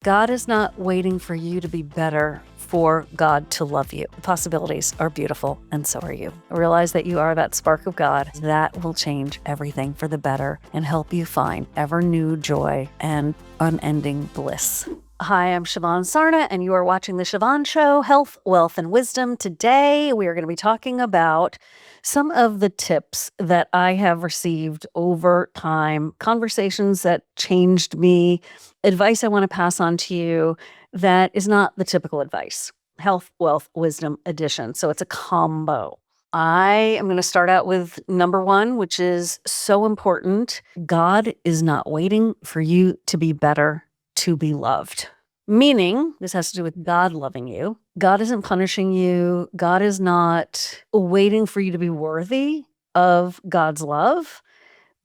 God is not waiting for you to be better for God to love you. The possibilities are beautiful, and so are you. Realize that you are that spark of God that will change everything for the better and help you find ever new joy and unending bliss. Hi, I'm Shivan Sarna, and you are watching The Shivan Show, Health, Wealth, and Wisdom. Today, we are going to be talking about some of the tips that I have received over time, conversations that changed me, advice I want to pass on to you that is not the typical advice. Health, Wealth, Wisdom edition. So it's a combo. I am going to start out with number one, which is so important. God is not waiting for you to be better to be loved. Meaning, this has to do with God loving you. God isn't punishing you. God is not waiting for you to be worthy of God's love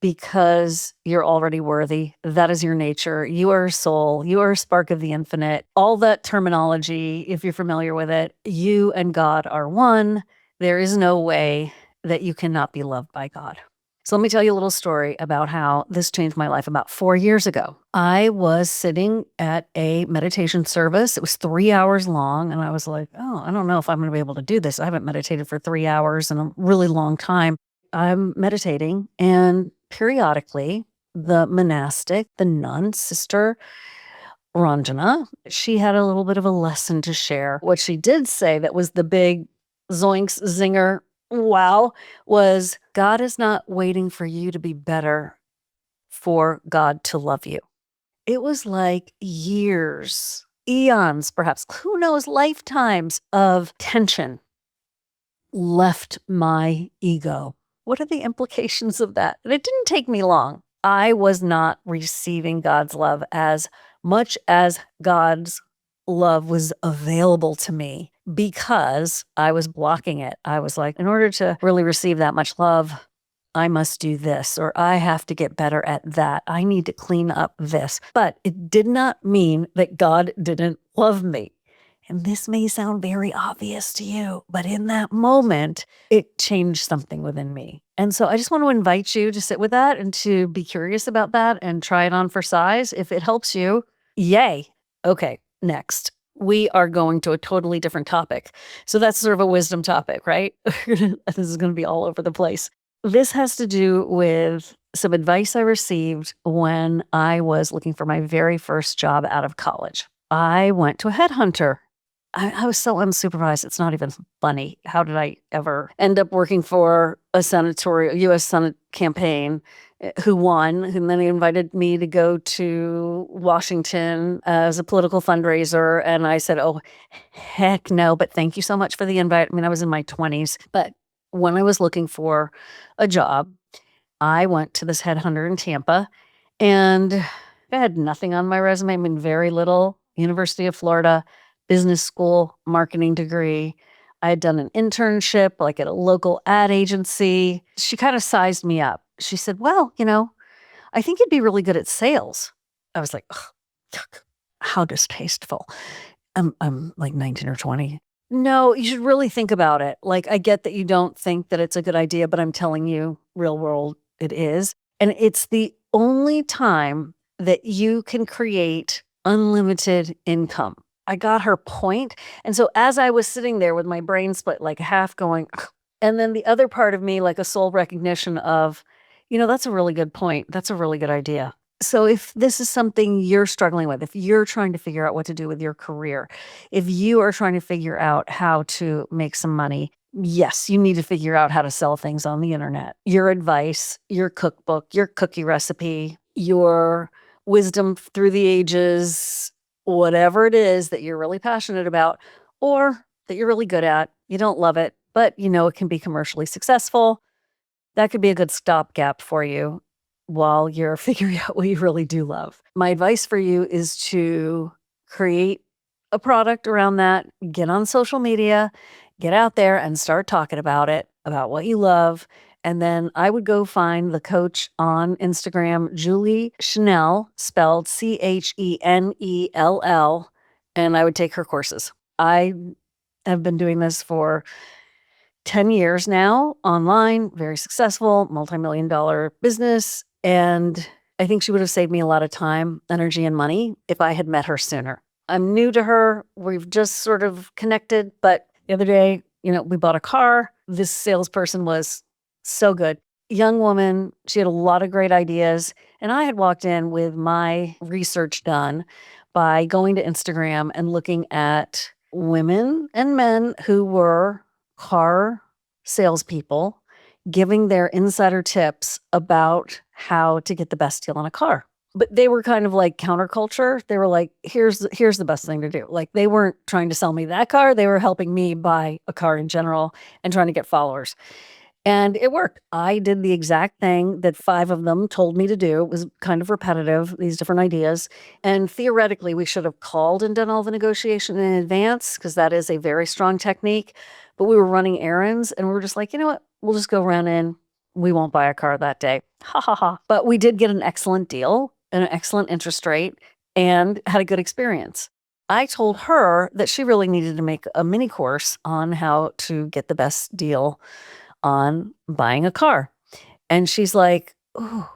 because you're already worthy. That is your nature. You are a soul. You are a spark of the infinite. All that terminology, if you're familiar with it, you and God are one. There is no way that you cannot be loved by God. So let me tell you a little story about how this changed my life about 4 years ago. I was sitting at a meditation service. It was 3 hours long. And I was like, oh, I don't know if I'm going to be able to do this. I haven't meditated for 3 hours in a really long time. I'm meditating, and periodically the monastic, the nun, Sister Ranjana, she had a little bit of a lesson to share. What she did say that was the big zoinks zinger wow was God is not waiting for you to be better for God to love you. It was like years, eons, perhaps, who knows, lifetimes of tension left my ego. What are the implications of that? And it didn't take me long. I was not receiving God's love as much as God's love was available to me because I was blocking it. I was like, in order to really receive that much love, I must do this, or I have to get better at that. I need to clean up this. But it did not mean that God didn't love me. And this may sound very obvious to you, but in that moment, it changed something within me. And so I just want to invite you to sit with that and to be curious about that and try it on for size. If it helps you, yay. Okay, next. We are going to a totally different topic. So that's sort of a wisdom topic, right? This is going to be all over the place. This has to do with some advice I received when I was looking for my very first job out of college. I went to a headhunter. I was so unsupervised. It's not even funny. How did I ever end up working for a U.S. Senate campaign who won? And then he invited me to go to Washington as a political fundraiser. And I said, oh, heck no, but thank you so much for the invite. I mean, I was in my 20s. But when I was looking for a job, I went to this headhunter in Tampa, and I had nothing on my resume. I mean, very little. University of Florida, business school, marketing degree. I had done an internship like at a local ad agency. She kind of sized me up. She said, well, I think you'd be really good at sales. I was like, yuck, how distasteful. I'm like 19 or 20. No, you should really think about it. Like, I get that you don't think that it's a good idea, but I'm telling you, real world, it is. And it's the only time that you can create unlimited income. I got her point. And so as I was sitting there with my brain split, like half going, ugh, and then the other part of me, like a soul recognition of, that's a really good point. That's a really good idea. So if this is something you're struggling with, if you're trying to figure out what to do with your career, if you are trying to figure out how to make some money, yes, you need to figure out how to sell things on the internet. Your advice, your cookbook, your cookie recipe, your wisdom through the ages, whatever it is that you're really passionate about or that you're really good at, you don't love it, but it can be commercially successful. That could be a good stopgap for you while you're figuring out what you really do love. My advice for you is to create a product around that, get on social media, get out there and start talking about it, about what you love. And then I would go find the coach on Instagram, Julie Chanel, spelled Chenell, and I would take her courses. I have been doing this for 10 years now, online, very successful, multi-million-dollar business. And I think she would have saved me a lot of time, energy, and money if I had met her sooner. I'm new to her. We've just sort of connected. But the other day, we bought a car. This salesperson was so good. Young woman. She had a lot of great ideas. And I had walked in with my research done by going to Instagram and looking at women and men who were car salespeople giving their insider tips about how to get the best deal on a car. But they were kind of like counterculture. They were like, here's the best thing to do. Like, they weren't trying to sell me that car. They were helping me buy a car in general and trying to get followers. And it worked. I did the exact thing that 5 of them told me to do. It was kind of repetitive, these different ideas. And theoretically, we should have called and done all the negotiation in advance, because that is a very strong technique. But we were running errands and we were just like, you know what? We'll just go run in. We won't buy a car that day. Ha ha ha. But we did get an excellent deal and an excellent interest rate and had a good experience. I told her that she really needed to make a mini course on how to get the best deal on buying a car. And she's like, "Oh,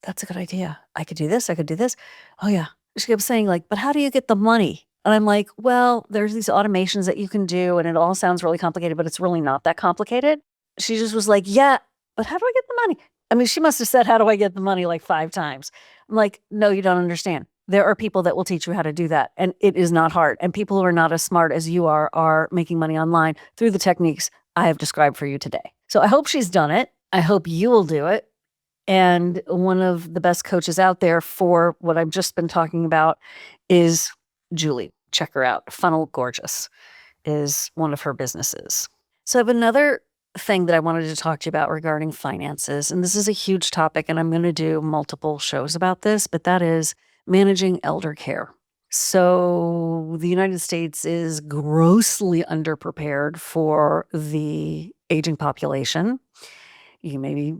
that's a good idea. I could do this. I could do this. Oh yeah." She kept saying like, "But how do you get the money?" And I'm like, "Well, there's these automations that you can do, and it all sounds really complicated, but it's really not that complicated." She just was like, "Yeah, but how do I get the money?" I mean, she must have said, "How do I get the money?" like 5 times. I'm like, "No, you don't understand. There are people that will teach you how to do that. And it is not hard. And people who are not as smart as you are making money online through the techniques I have described for you today." So I hope she's done it. I hope you will do it. And one of the best coaches out there for what I've just been talking about is Julie. Check her out. Funnel Gorgeous is one of her businesses. So I have another thing that I wanted to talk to you about regarding finances. And this is a huge topic, and I'm going to do multiple shows about this, but that is managing elder care. So the United States is grossly underprepared for the aging population. You may be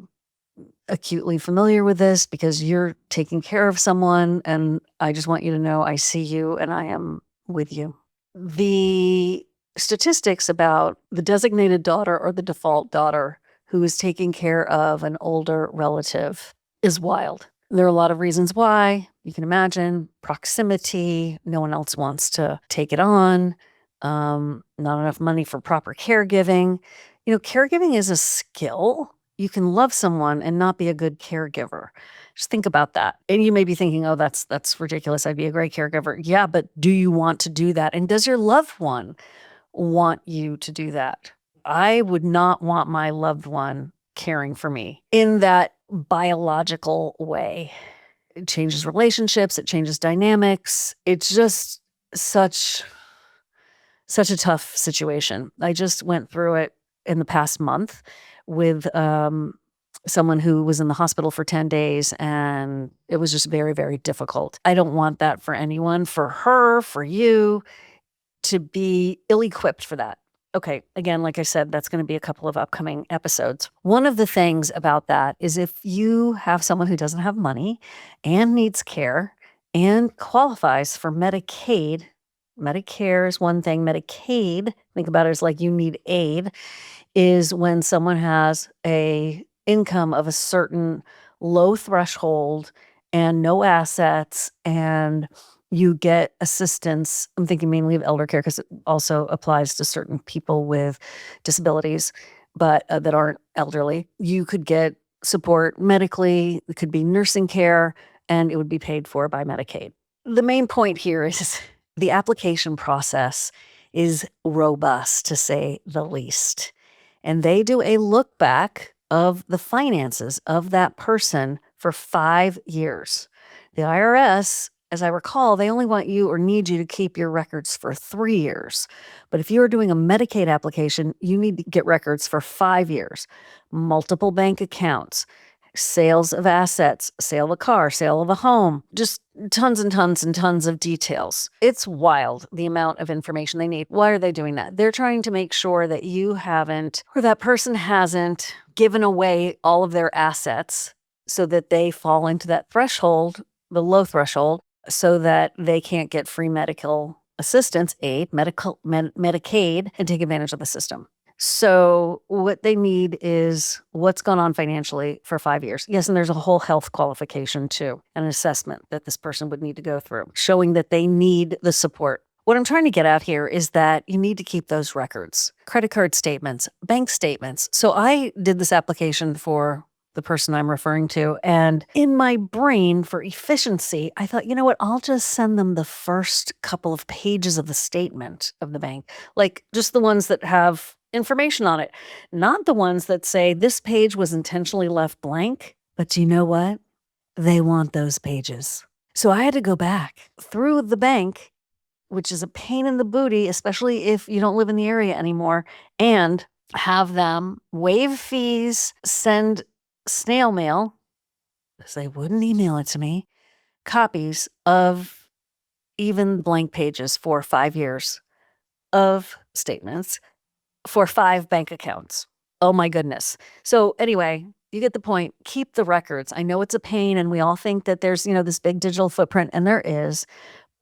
acutely familiar with this because you're taking care of someone, and I just want you to know I see you and I am with you. The statistics about the designated daughter or the default daughter who is taking care of an older relative is wild. There are a lot of reasons why. You can imagine proximity. No one else wants to take it on. Not enough money for proper caregiving. Caregiving is a skill. You can love someone and not be a good caregiver. Just think about that. And you may be thinking, "Oh, that's ridiculous. I'd be a great caregiver." Yeah, but do you want to do that? And does your loved one want you to do that? I would not want my loved one caring for me in that biological way. It changes relationships, it changes dynamics. It's just such a tough situation. I just went through it in the past month with someone who was in the hospital for 10 days, and it was just very, very difficult. I don't want that for anyone, for her, for you, to be ill-equipped for that. Okay, again, like I said, that's going to be a couple of upcoming episodes. One of the things about that is if you have someone who doesn't have money and needs care and qualifies for Medicaid, Medicare is one thing, Medicaid, think about it as like you need aid, is when someone has a income of a certain low threshold and no assets, and you get assistance. I'm thinking mainly of elder care because it also applies to certain people with disabilities, but that aren't elderly. You could get support medically. It could be nursing care, and it would be paid for by Medicaid. The main point here is the application process is robust, to say the least. And they do a look back of the finances of that person for 5 years. The IRS, as I recall, they only want you or need you to keep your records for 3 years. But if you're doing a Medicaid application, you need to get records for 5 years. Multiple bank accounts, sales of assets, sale of a car, sale of a home, just tons and tons and tons of details. It's wild, the amount of information they need. Why are they doing that? They're trying to make sure that you haven't, or that person hasn't, given away all of their assets so that they fall into that threshold, the low threshold, so that they can't get free medical assistance aid, Medicaid, and take advantage of the system. So what they need is what's gone on financially for 5 years. Yes, and there's a whole health qualification too, an assessment that this person would need to go through, showing that they need the support. What I'm trying to get at here is that you need to keep those records, credit card statements, bank statements. So I did this application for the person I'm referring to, and in my brain, for efficiency, I thought, you know what, I'll just send them the first couple of pages of the statement of the bank, like just the ones that have information on it, not the ones that say this page was intentionally left blank. But do you know what? They want those pages. So I had to go back through the bank, which is a pain in the booty, especially if you don't live in the area anymore, and have them waive fees, send snail mail, because they wouldn't email it to me, copies of even blank pages for 5 years of statements for 5 bank accounts. Oh my goodness. So anyway, you get the point. Keep the records. I know it's a pain, and we all think that there's, this big digital footprint, and there is.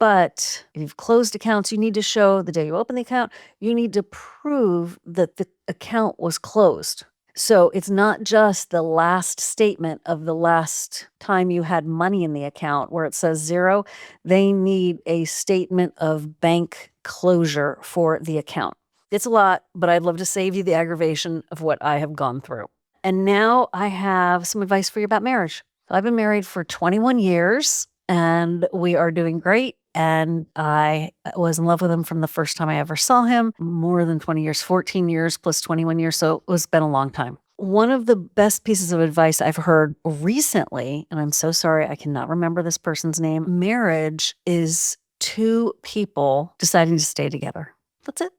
But if you've closed accounts, you need to show the day you open the account. You need to prove that the account was closed. So it's not just the last statement of the last time you had money in the account where it says 0. They need a statement of bank closure for the account. It's a lot, but I'd love to save you the aggravation of what I have gone through. And now I have some advice for you about marriage. I've been married for 21 years, and we are doing great. And I was in love with him from the first time I ever saw him. More than 20 years, 14 years plus 21 years. So it's been a long time. One of the best pieces of advice I've heard recently, and I'm so sorry I cannot remember this person's name, marriage is 2 people deciding to stay together. That's it.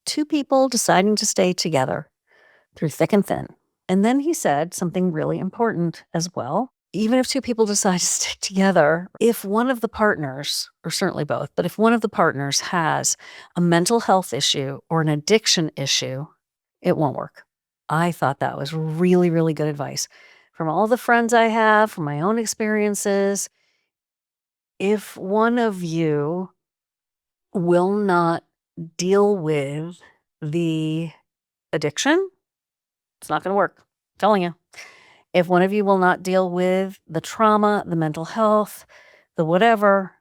2 people deciding to stay together through thick and thin. And then he said something really important as well. Even if 2 people decide to stick together, if one of the partners, or certainly both, but if one of the partners has a mental health issue or an addiction issue, it won't work. I thought that was really, really good advice. From all the friends I have, from my own experiences, if one of you will not deal with the addiction, it's not going to work. I'm telling you. If one of you will not deal with the trauma, the mental health, the whatever,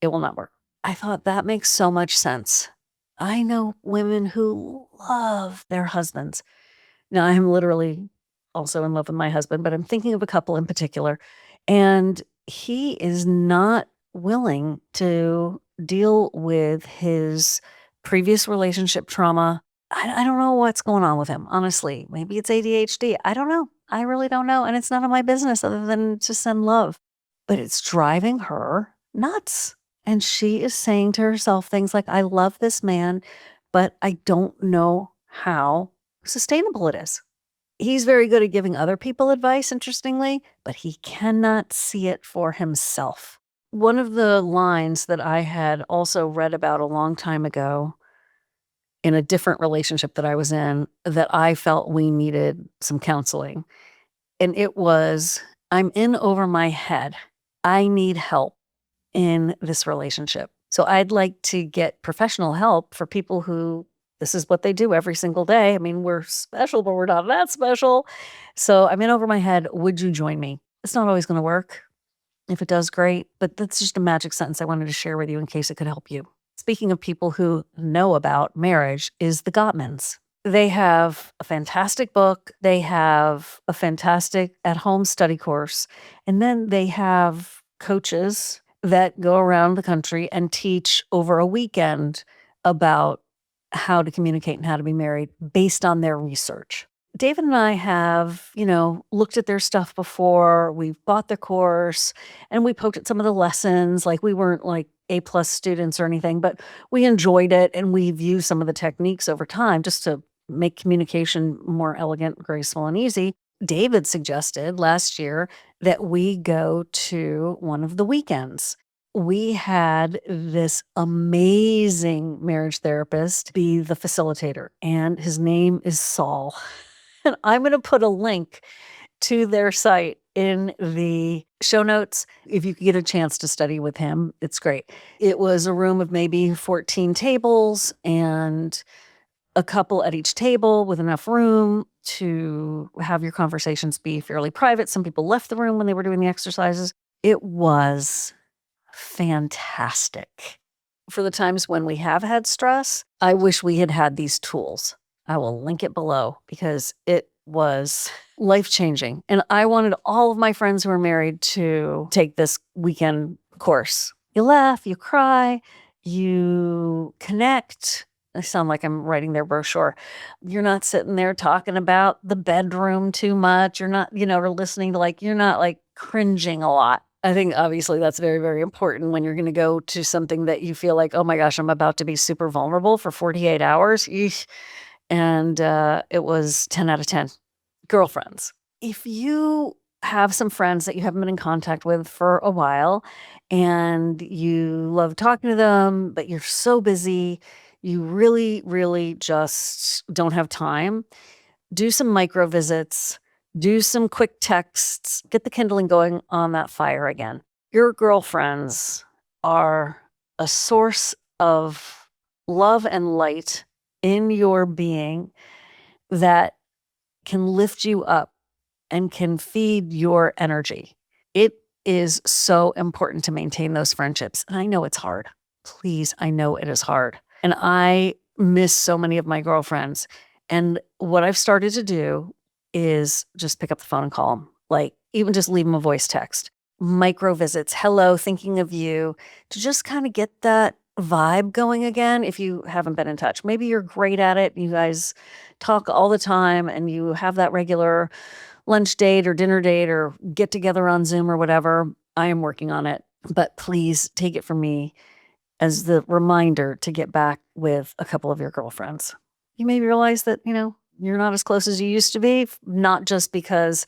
it will not work. I thought that makes so much sense. I know women who love their husbands. Now, I'm literally also in love with my husband, but I'm thinking of a couple in particular. And he is not willing to deal with his previous relationship trauma. I don't know what's going on with him, honestly. Maybe it's ADHD. I don't know. I really don't know. And it's none of my business other than to send love. But it's driving her nuts. And she is saying to herself things like, I love this man, but I don't know how sustainable it is. He's very good at giving other people advice, interestingly, but he cannot see it for himself. One of the lines that I had also read about a long time ago in a different relationship that I was in that I felt we needed some counseling. And it was, I'm in over my head. I need help in this relationship. So I'd like to get professional help for people who this is what they do every single day. I mean, we're special, but we're not that special. So I'm in over my head. Would you join me? It's not always going to work. If it does, great. But that's just a magic sentence I wanted to share with you in case it could help you. Speaking of people who know about marriage, is the Gottmans. They have a fantastic book. They have a fantastic at-home study course. And then they have coaches that go around the country and teach over a weekend about how to communicate and how to be married based on their research. David and I have, looked at their stuff before. We've bought the course and we poked at some of the lessons. Like we weren't like A+ students or anything, but we enjoyed it and we've used some of the techniques over time just to make communication more elegant, graceful, and easy. David suggested last year that we go to one of the weekends. We had this amazing marriage therapist be the facilitator, and his name is Saul. And I'm going to put a link to their site in the show notes. If you could get a chance to study with him, it's great. It was a room of maybe 14 tables, and a couple at each table with enough room to have your conversations be fairly private. Some people left the room when they were doing the exercises. It was fantastic. For the times when we have had stress, I wish we had had these tools. I will link it below because it was life-changing. And I wanted all of my friends who are married to take this weekend course. You laugh, you cry, you connect. I sound like I'm writing their brochure. You're not sitting there talking about the bedroom too much. You're not, or listening to you're not cringing a lot. I think obviously that's very, very important when you're going to go to something that you feel like, oh my gosh, I'm about to be super vulnerable for 48 hours. Eesh. And it was 10 out of 10. Girlfriends. If you have some friends that you haven't been in contact with for a while and you love talking to them, but you're so busy, you really, really just don't have time, do some micro visits, do some quick texts, get the kindling going on that fire again. Your girlfriends are a source of love and light in your being that can lift you up and can feed your energy. It is so important to maintain those friendships. And I know it's hard. Please, I know it is hard. And I miss so many of my girlfriends. And what I've started to do is just pick up the phone and call them. Even just leave them a voice text. Micro visits. Hello, thinking of you. To just kind of get that vibe going again if you haven't been in touch. Maybe you're great at it. You guys talk all the time and you have that regular lunch date or dinner date or get together on Zoom or whatever. I am working on it. But please take it from me as the reminder to get back with a couple of your girlfriends. You may realize that, you're not as close as you used to be, not just because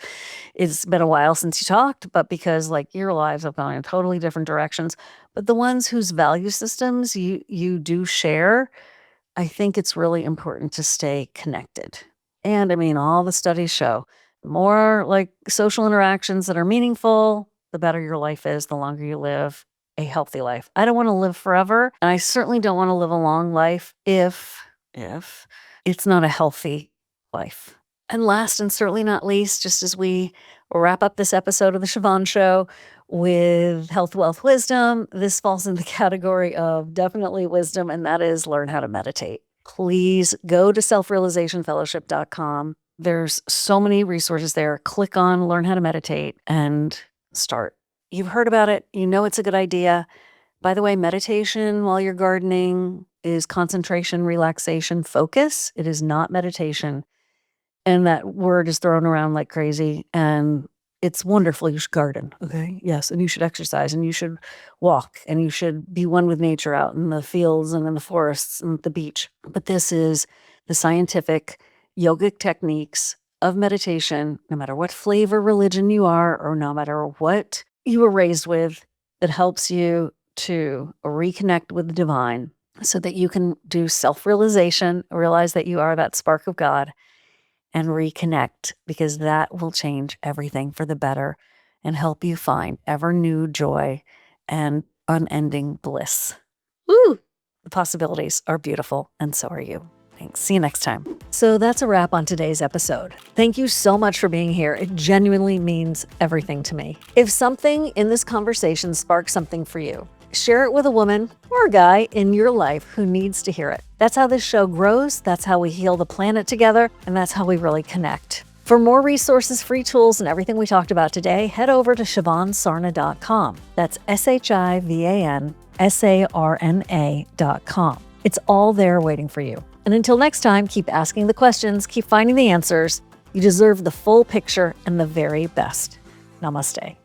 it's been a while since you talked, but because your lives have gone in totally different directions. But the ones whose value systems you do share, I think it's really important to stay connected. And all the studies show the more social interactions that are meaningful, the better your life is, the longer you live a healthy life. I don't want to live forever, and I certainly don't want to live a long life if it's not a healthy life. And last and certainly not least, just as we wrap up this episode of the Shivan Show with health, wealth, wisdom, this falls in the category of definitely wisdom, and that is learn how to meditate. Please go to selfrealizationfellowship.com. There's so many resources there. Click on Learn How to Meditate and start. You've heard about it. You know it's a good idea. By the way, meditation while you're gardening is concentration, relaxation, focus. It is not meditation. And that word is thrown around like crazy. And it's wonderful. You should garden, okay? Yes, and you should exercise, and you should walk, and you should be one with nature out in the fields and in the forests and at the beach. But this is the scientific yogic techniques of meditation, no matter what flavor religion you are or no matter what you were raised with, that helps you to reconnect with the divine so that you can do self-realization, realize that you are that spark of God, and reconnect, because that will change everything for the better and help you find ever new joy and unending bliss. Woo! The possibilities are beautiful, and so are you. Thanks. See you next time. So that's a wrap on today's episode. Thank you so much for being here. It genuinely means everything to me. If something in this conversation sparks something for you, share it with a woman or a guy in your life who needs to hear it. That's how this show grows. That's how we heal the planet together. And that's how we really connect. For more resources, free tools, and everything we talked about today, head over to shivansarna.com. That's ShivanSarna.com. It's all there waiting for you. And until next time, keep asking the questions, keep finding the answers. You deserve the full picture and the very best. Namaste.